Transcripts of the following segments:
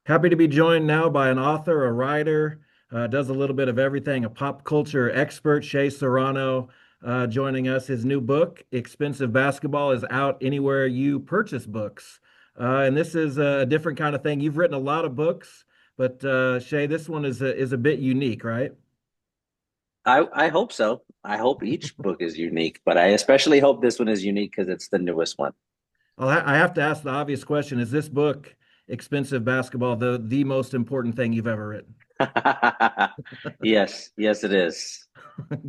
Happy to be joined now by an author, a writer, does a little bit of everything, a pop culture expert, Shea Serrano, joining us. His new book, Expensive Basketball, is out anywhere you purchase books. And this is a different kind of thing. You've written a lot of books, but Shea, this one is a bit unique, right? I hope so. I hope each book is unique, but I especially hope this one is unique because it's the newest one. Well, I have to ask the obvious question: is this book, Expensive Basketball, the most important thing you've ever written? Yes, yes, it is.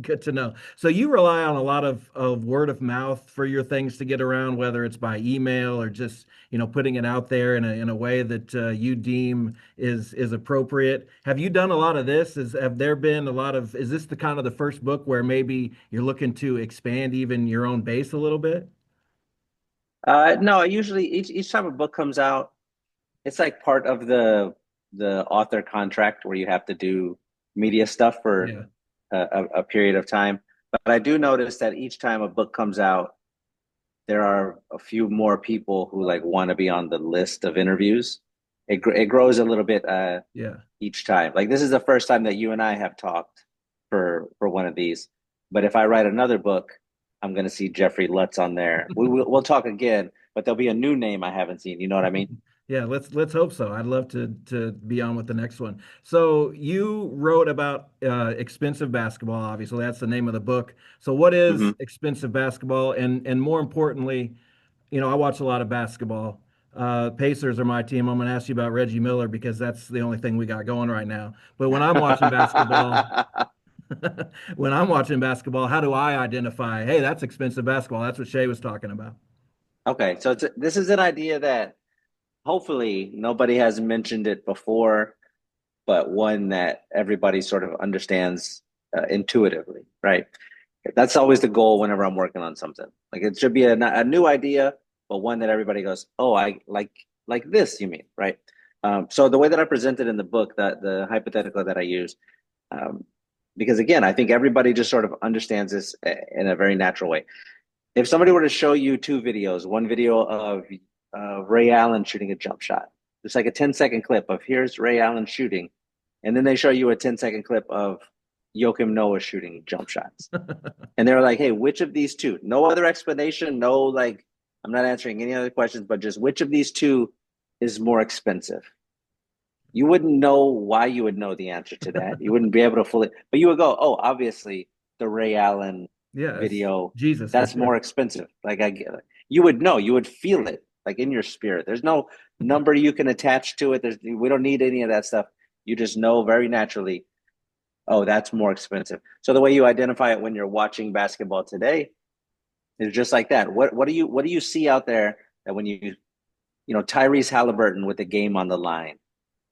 Good to know. So you rely on a lot of word of mouth for your things to get around, whether it's by email or just, putting it out there in a way that you deem is appropriate. Have you done a lot of this? Have there been a lot of, is this the kind of the first book where maybe you're looking to expand even your own base a little bit? No, I usually each time a book comes out, it's like part of the author contract where you have to do media stuff for Yeah. a period of time. But I do notice that each time a book comes out, there are a few more people who like want to be on the list of interviews. It grows a little bit Yeah. each time. Like this is the first time that you and I have talked for one of these. But if I write another book, I'm going to see Jeffrey Lutz on there. We'll talk again, but there'll be a new name I haven't seen. You know what I mean? Yeah, let's hope so. I'd love to be on with the next one. So you wrote about expensive basketball, obviously. That's the name of the book. So what is Hmm. expensive basketball? And more importantly, I watch a lot of basketball. Pacers are my team. I'm going to ask you about Reggie Miller because that's the only thing we got going right now. But when I'm watching basketball, when I'm watching basketball, how do I identify, hey, that's expensive basketball? That's what Shay was talking about. Okay, so this is an idea that hopefully nobody has mentioned it before, but one that everybody sort of understands intuitively, right? That's always the goal whenever I'm working on something. Like it should be a new idea, but one that everybody goes, "Oh, I like this." You mean, right? So the way that I presented in the book, that the hypothetical that I use, um, because again, I think everybody just sort of understands this in a very natural way. If somebody were to show you two videos, one video of Ray Allen shooting a jump shot, it's like a 10-second clip of here's Ray Allen shooting, and then they show you a 10-second clip of Joakim Noah shooting jump shots. And they were like, hey, which of these two? No other explanation. No, like, I'm not answering any other questions, but just which of these two is more expensive? You wouldn't know why you would know the answer to that. You wouldn't be able to fully, but you would go, oh, obviously the Ray Allen Yeah, it's video, Jesus for that's more sure. expensive. Like, I get it. You would know, you would feel it like in your spirit. There's no number you can attach to it. We don't need any of that stuff. You just know very naturally, oh, that's more expensive. So the way you identify it when you're watching basketball today is just like that. What do you see out there that when Tyrese Halliburton with the game on the line,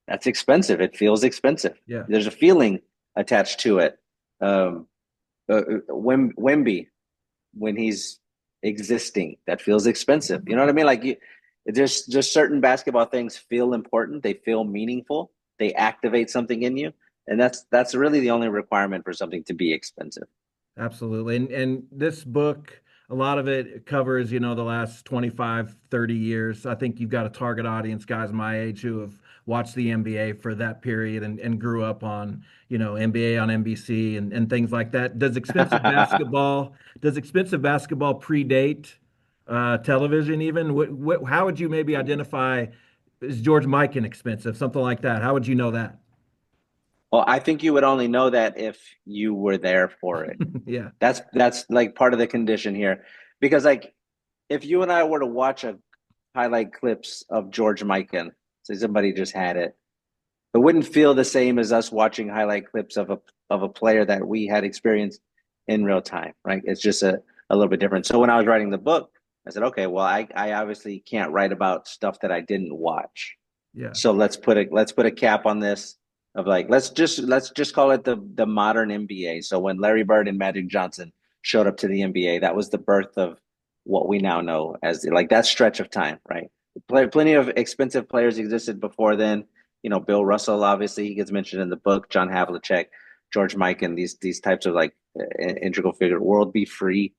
that's expensive. It feels expensive. Yeah. There's a feeling attached to it. Um, Wemby when he's existing, that feels expensive. You know what I mean? Like there's just certain basketball things feel important. They feel meaningful. They activate something in you, and that's really the only requirement for something to be expensive. Absolutely. And this book, a lot of it covers, the last 25, 30 years. I think you've got a target audience, guys my age who have watched the NBA for that period and grew up on, NBA on NBC and things like that. Does expensive basketball predate television even? How would you maybe identify, is George Mikan expensive? Something like that. How would you know that? Well, I think you would only know that if you were there for it. Yeah. That's like part of the condition here, because like if you and I were to watch a highlight clips of George Mikan, say somebody just had it, it wouldn't feel the same as us watching highlight clips of a player that we had experienced in real time, right? It's just a little bit different. So when I was writing the book, I said, okay, well, I obviously can't write about stuff that I didn't watch. Yeah. So let's put a cap on this of like let's just call it the modern NBA. So when Larry Bird and Magic Johnson showed up to the NBA, that was the birth of what we now know as like that stretch of time, right? Plenty of expensive players existed before then. Bill Russell, obviously, he gets mentioned in the book. John Havlicek, George Mikan, these types of like integral figure. World Be Free,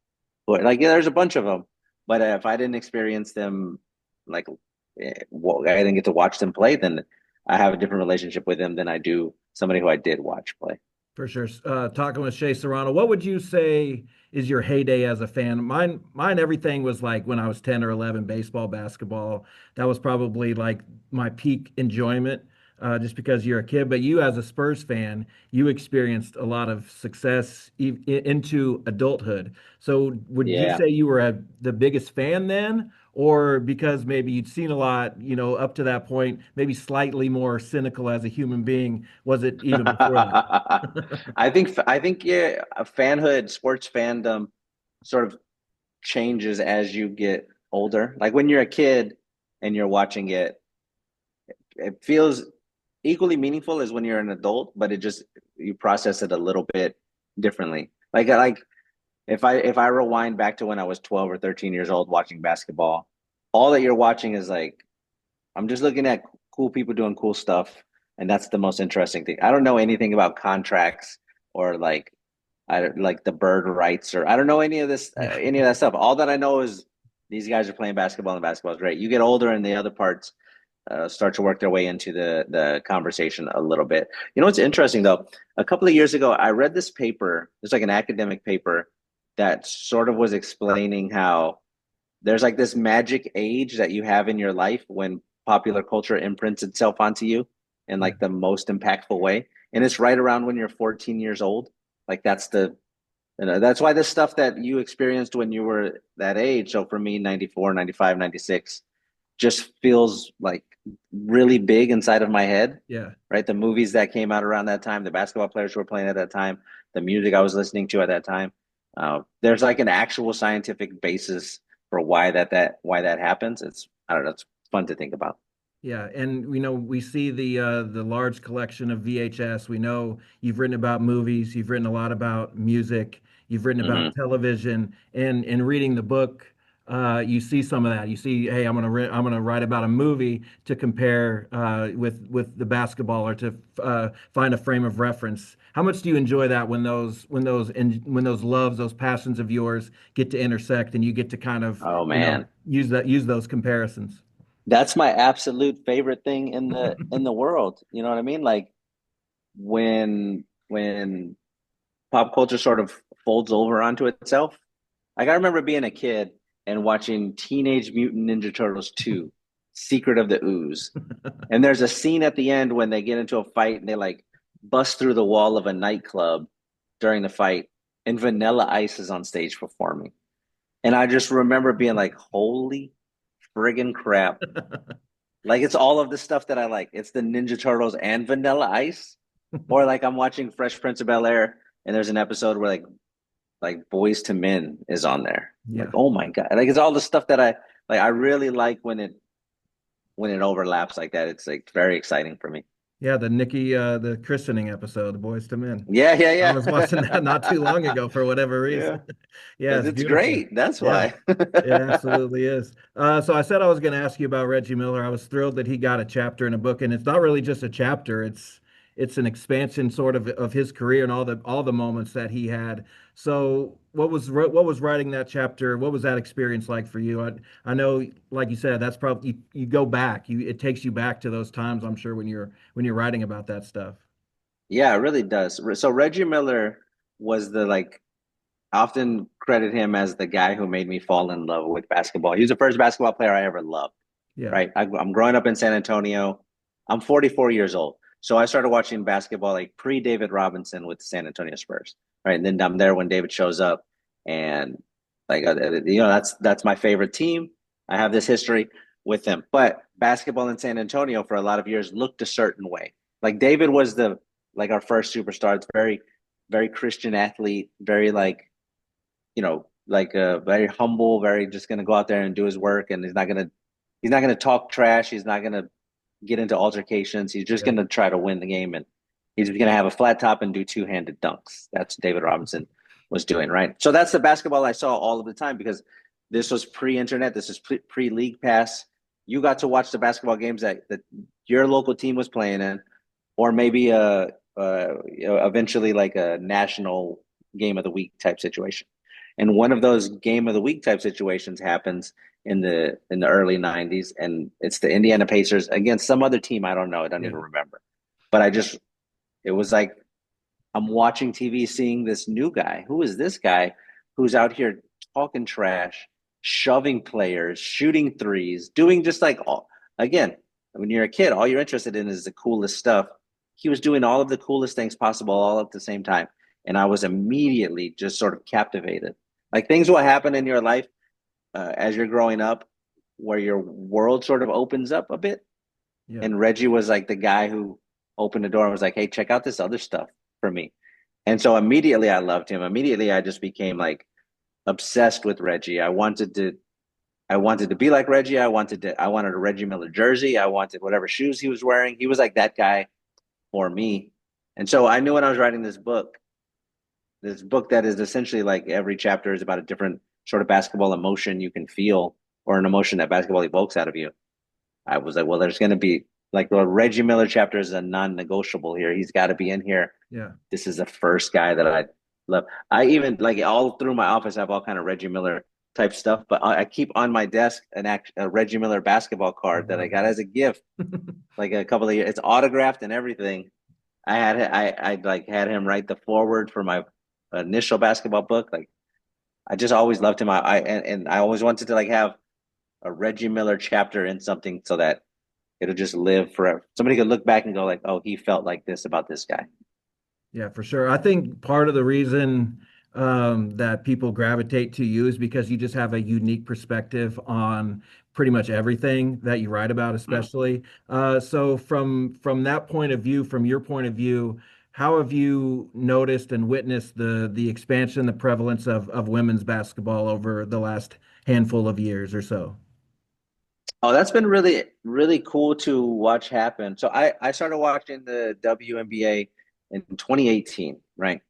but like yeah, there's a bunch of them. But if I didn't experience them, like well, I didn't get to watch them play, then I have a different relationship with him than I do somebody who I did watch play. For sure. Talking with Shea Serrano, what would you say is your heyday as a fan? Mine, everything was like when I was 10 or 11, baseball, basketball. That was probably like my peak enjoyment, just because you're a kid. But you, as a Spurs fan, you experienced a lot of success into adulthood. So would you Yeah. say you were the biggest fan then? Or because maybe you'd seen a lot, up to that point, maybe slightly more cynical as a human being, was it even before that? I think yeah, a fanhood, sports fandom sort of changes as you get older. Like when you're a kid and you're watching it, it feels equally meaningful as when you're an adult, but it just you process it a little bit differently. Like if I rewind back to when I was 12 or 13 years old watching basketball, all that you're watching is like I'm just looking at cool people doing cool stuff, and that's the most interesting thing. I don't know anything about contracts or like I like the bird rights or I don't know any of this Yeah. any of that stuff. All that I know is these guys are playing basketball and basketball is great. You get older and the other parts start to work their way into the conversation a little bit. You know what's interesting though? A couple of years ago, I read this paper. It's like an academic paper that sort of was explaining how there's like this magic age that you have in your life when popular culture imprints itself onto you in Yeah. like the most impactful way. And it's right around when you're 14 years old. Like that's why this stuff that you experienced when you were that age. So for me, 94, 95, 96 just feels like really big inside of my head, Yeah. right? The movies that came out around that time, the basketball players who were playing at that time, the music I was listening to at that time. There's like an actual scientific basis for why that happens. It's I don't know. It's fun to think about. Yeah, and we see the large collection of VHS. We know you've written about movies, you've written a lot about music, you've written about Hmm. television, and in reading the book, you see some of that. You see, hey, I'm gonna write about a movie to compare with the basketball or to find a frame of reference. How much do you enjoy that when those loves, those passions of yours get to intersect, and you get to kind of Oh man, use those comparisons? that's my absolute favorite thing in the world. You know what I mean? Like when pop culture sort of folds over onto itself. Like I remember being a kid and watching Teenage Mutant Ninja Turtles 2, Secret of the Ooze. And there's a scene at the end when they get into a fight and they like bust through the wall of a nightclub during the fight, and Vanilla Ice is on stage performing. And I just remember being like, holy friggin' crap. Like it's all of the stuff that I like. It's the Ninja Turtles and Vanilla Ice. Or like I'm watching Fresh Prince of Bel Air and there's an episode where like Boys to Men is on there. I'm like, Yeah. oh my God. Like it's all the stuff that I like I really like when it overlaps like that. It's like very exciting for me. Yeah, the christening episode, the Boys to Men. Yeah, yeah, I was watching yeah. that not too long ago for whatever Yeah. reason. Yeah, Because it's it's beautiful. great. That's Yeah, why. it absolutely is. So I said I was going to ask you about Reggie Miller. I was thrilled that he got a chapter in a book, and it's not really just a chapter. It's an expansion sort of his career and all the moments that he had. So what was writing that chapter? What was that experience like for you? I know, like you said, that's probably you go back. It takes you back to those times. I'm sure when you're writing about that stuff. Yeah, it really does. So Reggie Miller was the like often credit him as the guy who made me fall in love with basketball. He was the first basketball player I ever loved. Yeah, Right? I'm growing up in San Antonio. I'm 44 years old. So I started watching basketball like pre David Robinson with the San Antonio Spurs. Right. And then I'm there when David shows up. And that's my favorite team. I have this history with them. But basketball in San Antonio for a lot of years looked a certain way. Like David was the like our first superstar. It's very, very Christian athlete, very like, like very humble, very just gonna go out there and do his work and he's not going to talk trash. He's not going to get into altercations. He's just yeah, going to try to win the game, and he's going to have a flat top and do two-handed dunks. That's what David Robinson was doing, right? So that's the basketball I saw all of the time because this was pre-internet. This is pre-league pass. You got to watch the basketball games that your local team was playing in, or maybe eventually like a national game of the week type situation. And one of those game of the week type situations happens, in the early 90s, and it's the Indiana Pacers against some other team. I don't know. I don't even Yeah. remember. But it was like I'm watching TV, seeing this new guy. Who is this guy who's out here talking trash, shoving players, shooting threes, doing just like all, again, when you're a kid, all you're interested in is the coolest stuff. He was doing all of the coolest things possible all at the same time. And I was immediately just sort of captivated. Like things will happen in your life as you're growing up where your world sort of opens up a bit. Yeah. And Reggie was like the guy who opened the door and was like, hey, check out this other stuff for me. And so immediately I loved him. Immediately I just became like obsessed with Reggie. I wanted to be like Reggie. I wanted a Reggie Miller jersey. I wanted whatever shoes he was wearing. He was like that guy for me. And so I knew when I was writing this book that is essentially like every chapter is about a different sort of basketball emotion you can feel or an emotion that basketball evokes out of you. I was like, well, there's going to be like the Reggie Miller chapter is a non-negotiable here. He's got to be in here. Yeah. This is the first guy that I love. I even like all through my office, I have all kind of Reggie Miller type stuff, but I keep on my desk a Reggie Miller basketball I card that I love got as a gift, that. like a couple of years. It's autographed and everything. I like had him write the foreword for my initial basketball book. Like I just always loved him. And I always wanted to like have a Reggie Miller chapter in something so that it'll just live forever. Somebody could look back and go like, "Oh, he felt like this about this guy." Yeah, for sure. I think part of the reason that people gravitate to you is because you just have a unique perspective on pretty much everything that you write about, Mm. especially. So from that point of view, from your point of view, how have you noticed and witnessed the expansion, the prevalence of women's basketball over the last handful of years or so? Oh, that's been really really cool to watch happen. So I started watching the WNBA in 2018, right?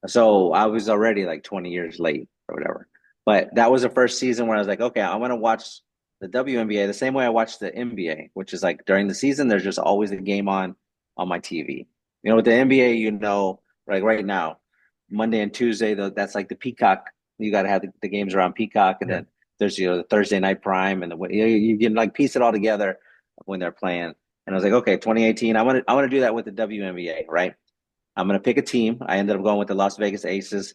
So I was already like 20 years late or whatever. But that was the first season where I was like, okay, I want to watch the WNBA the same way I watch the NBA, which is like during the season, there's just always a game on my TV. With the NBA, like right now, Monday and Tuesday, that's like the Peacock. You got to have the games around Peacock, and Yeah. then there's the Thursday night prime, and you can like piece it all together when they're playing. And I was like, okay, 2018, I want to do that with the WNBA, right? I'm going to pick a team. I ended up going with the Las Vegas Aces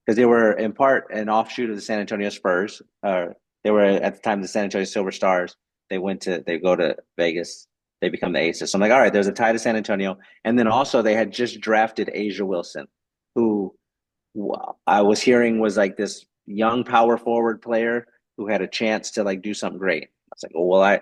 because they were in part an offshoot of the San Antonio Spurs. They were at the time the San Antonio Silver Stars. They go to Vegas. They become the Aces. So I'm like, all right, there's a tie to San Antonio, and then also they had just drafted Asia Wilson, who I was hearing was like this young power forward player who had a chance to like do something great. I was like, oh well, I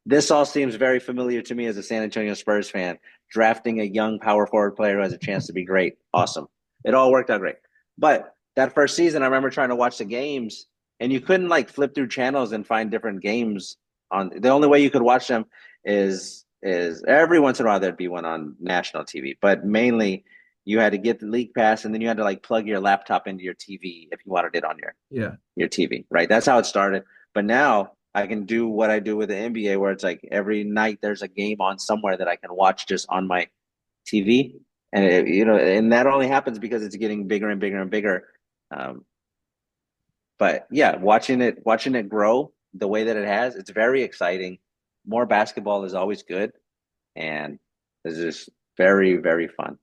this all seems very familiar to me as a San Antonio Spurs fan. Drafting a young power forward player who has a chance to be great, awesome. It all worked out great. But that first season, I remember trying to watch the games, and you couldn't like flip through channels and find different games on. The only way you could watch them is every once in a while there'd be one on national TV, but mainly you had to get the league pass and then you had to like plug your laptop into your TV if you wanted it on Yeah. your TV, right? That's how it started. But now I can do what I do with the NBA where it's like every night there's a game on somewhere that I can watch just on my TV. And and that only happens because it's getting bigger and bigger and bigger. Um, but yeah, watching it grow the way that it has, it's very exciting. More basketball is always good, and it's just very, very fun.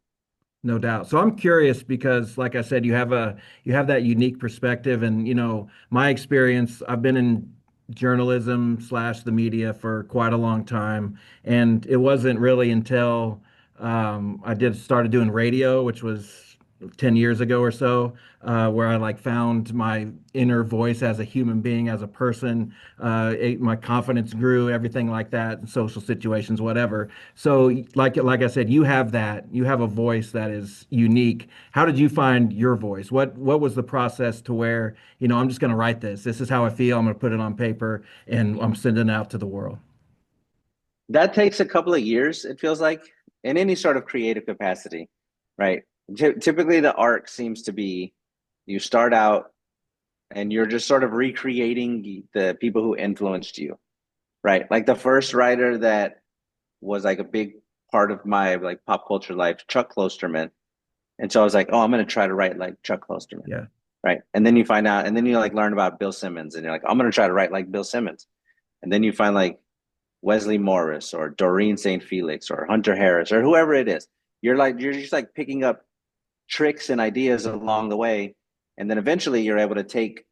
No doubt. So I'm curious because, like I said, you have that unique perspective, and my experience. I've been in journalism slash the media for quite a long time, and it wasn't really until I did started doing radio, which was 10 years ago or so, where I like found my inner voice as a human being, as a person. My confidence grew, everything like that, in social situations, whatever. So, like I said, you have a voice that is unique. How did you find your voice? What was the process to where, I'm just going to write this. This is how I feel. I'm going to put it on paper and I'm sending it out to the world. That takes a couple of years, it feels like, in any sort of creative capacity, right? Typically, the arc seems to be you start out and you're just sort of recreating the people who influenced you, right? Like the first writer that was like a big part of my like pop culture life, Chuck Klosterman. And so I was like, oh, I'm going to try to write like Chuck Klosterman. Yeah. right? And then you find out, and then you like learn about Bill Simmons, and you're like, I'm gonna try to write like Bill Simmons. And then you find like Wesley Morris or Doreen St. Felix or Hunter Harris or whoever it is. You're just like picking up tricks and ideas along the way. And then eventually you're able to take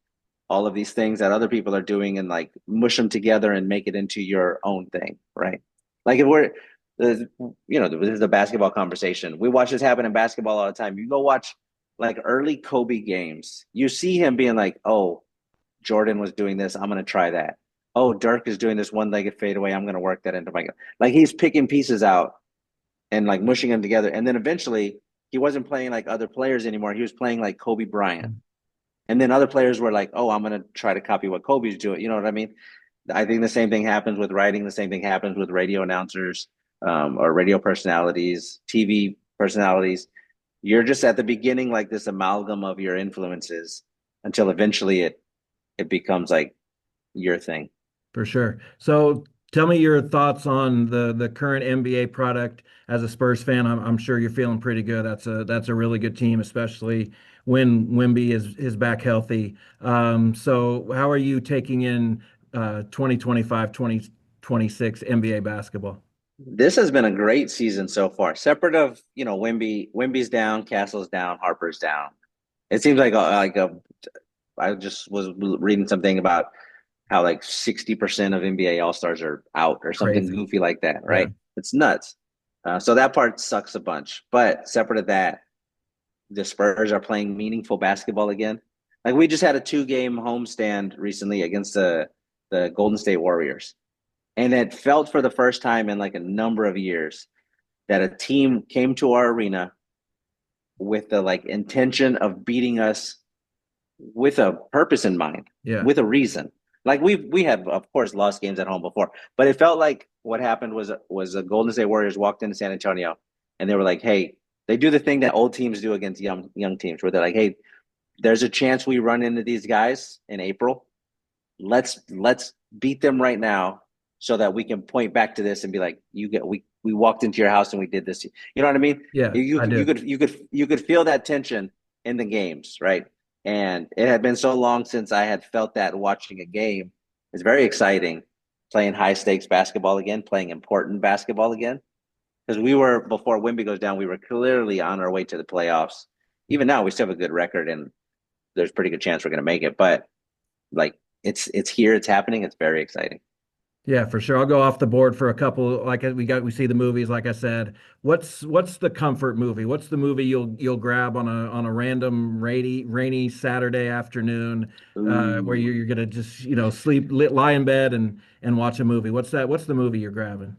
all of these things that other people are doing and like mush them together and make it into your own thing, right? Like if we're, this is a basketball conversation. We watch this happen in basketball all the time. You go watch like early Kobe games. You see him being like, oh, Jordan was doing this. I'm going to try that. Oh, Dirk is doing this one-legged fadeaway. I'm going to work that into my game. Like he's picking pieces out and like mushing them together. And then eventually he wasn't playing like other players anymore. He was playing like Kobe Bryant. And then other players were like, oh, I'm going to try to copy what Kobe's doing. You know what I mean? I think the same thing happens with writing. The same thing happens with radio announcers or radio personalities, TV personalities. You're just at the beginning, like this amalgam of your influences until eventually it becomes like your thing. For sure. So tell me your thoughts on the current NBA product. As a Spurs fan, I'm sure you're feeling pretty good. That's a really good team, especially when Wemby is back healthy. So how are you taking in 2025, 2026 NBA basketball? This has been a great season so far. Separate of Wimby's down, Castle's down, Harper's down. It seems like a I just was reading something about how like 60% of NBA All Stars are out or something Crazy. goofy like that, Yeah. right? It's nuts. So that part sucks a bunch. But separate of that, the Spurs are playing meaningful basketball again. Like we just had a 2 game homestand recently against the Golden State Warriors. And it felt for the first time in like a number of years that a team came to our arena with the like intention of beating us with a purpose in mind, Yeah. with a reason. Like we have of course lost games at home before, but it felt like what happened was the Golden State Warriors walked into San Antonio and they were like, "Hey," they do the thing that old teams do against young teams, where they're like, "Hey, there's a chance we run into these guys in April. Let's beat them right now so that we can point back to this and be like, we walked into your house and we did this." You know what I mean? Yeah, I You do. could feel that tension in the games, right? And it had been so long since I had felt that watching a game. It's very exciting playing high stakes basketball again, playing important basketball again. Because we were before Wimby goes down, we were clearly on our way to the playoffs. Even now, we still have a good record, and there's a pretty good chance we're going to make it. But like it's here, it's happening. It's very exciting. Yeah, for sure. I'll go off the board for a couple. Like we see the movies. Like I said, what's the comfort movie? What's the movie you'll grab on a random rainy Saturday afternoon, where Ooh. you're gonna just lie in bed and watch a movie? What's that? What's the movie you're grabbing?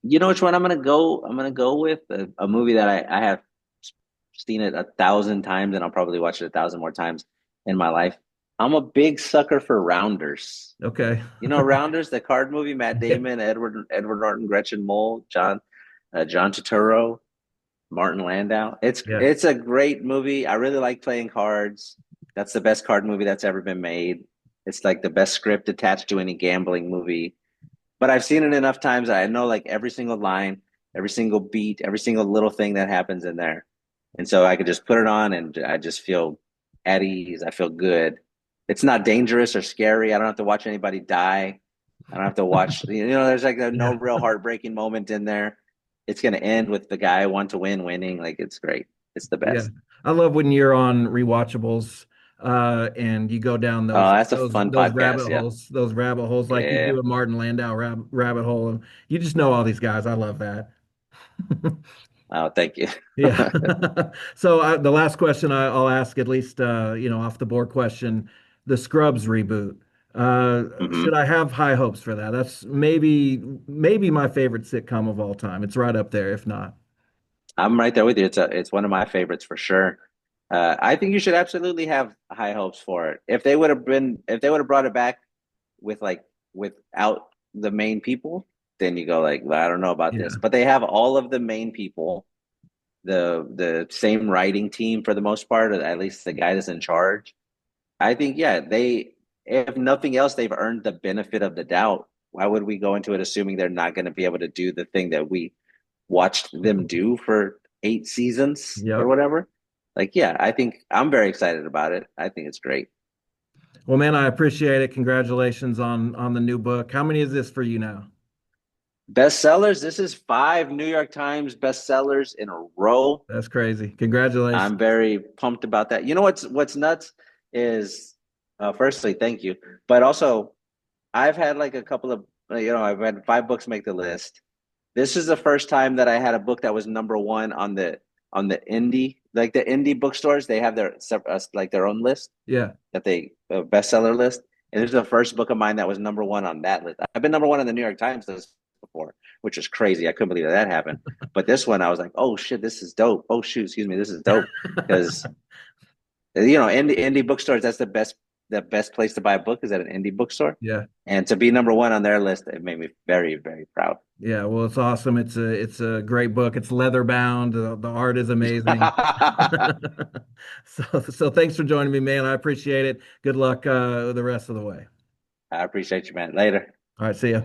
You know which one I'm gonna go? I'm gonna go with a movie that I have seen it 1,000 times, and I'll probably watch it 1,000 more times in my life. I'm a big sucker for Rounders. Okay. You know Rounders, the card movie, Matt Damon, Edward Norton, Gretchen Mol, John Turturro, Martin Landau. Yeah. It's a great movie. I really like playing cards. That's the best card movie that's ever been made. It's like the best script attached to any gambling movie. But I've seen it enough times that I know like every single line, every single beat, every single little thing that happens in there. And so I could just put it on and I just feel at ease. I feel good. It's not dangerous or scary. I don't have to watch anybody die. I don't have to watch, there's like no Yeah. real heartbreaking moment in there. It's going to end with the guy I want to win winning. Like it's great. It's the Yeah. best. I love when you're on rewatchables, and you go down Oh, those that's a those fun those podcast. rabbit Yeah. holes, those rabbit holes like you Yeah. do a Martin Landau rabbit hole. And you just know all these guys. I love that. Oh, thank you. Yeah. So the last question I'll ask, at least off the board question, the Scrubs reboot. Should hmm I have high hopes for that? That's maybe my favorite sitcom of all time. It's right up there, if not. I'm right there with you. It's one of my favorites for sure. I think you should absolutely have high hopes for it. If they would have brought it back with like without the main people, then you go like, well, I don't know about this. Yeah. But they have all of the main people, the same writing team for the most part, or at least the guy that's in charge. I think yeah, if nothing else, they've earned the benefit of the doubt. Why would we go into it assuming they're not going to be able to do the thing that we watched them do for 8 seasons or Yep. whatever? like, yeah, I think I'm very excited about it. I think it's great. Well, man, I appreciate it. Congratulations on the new book. How many is this for you now? Bestsellers. This is 5 New York Times bestsellers in a row. That's crazy. Congratulations. I'm very pumped about that. You know what's nuts is, firstly, thank you, but also I've had like a couple of, I've had 5 books make the list. This is the first time that I had a book that was number one on the indie, like the indie bookstores. They have their like their own list Yeah. that they bestseller list, and this is the first book of mine that was number one on that list. I've been number one on the New York Times list before, which is crazy. I couldn't believe that happened. But this one, I was like, oh shit, this is dope. Oh shoot, excuse me, this is dope because indie bookstores. That's the best place to buy a book is at an indie bookstore, Yeah. and to be number one on their list, it made me very very proud. Yeah. Well, it's awesome. It's a great book. It's leather bound. The art is amazing. I So thanks for joining me, man. I appreciate it. Good luck the rest of the way. appreciate you, man. Later. All right, see ya.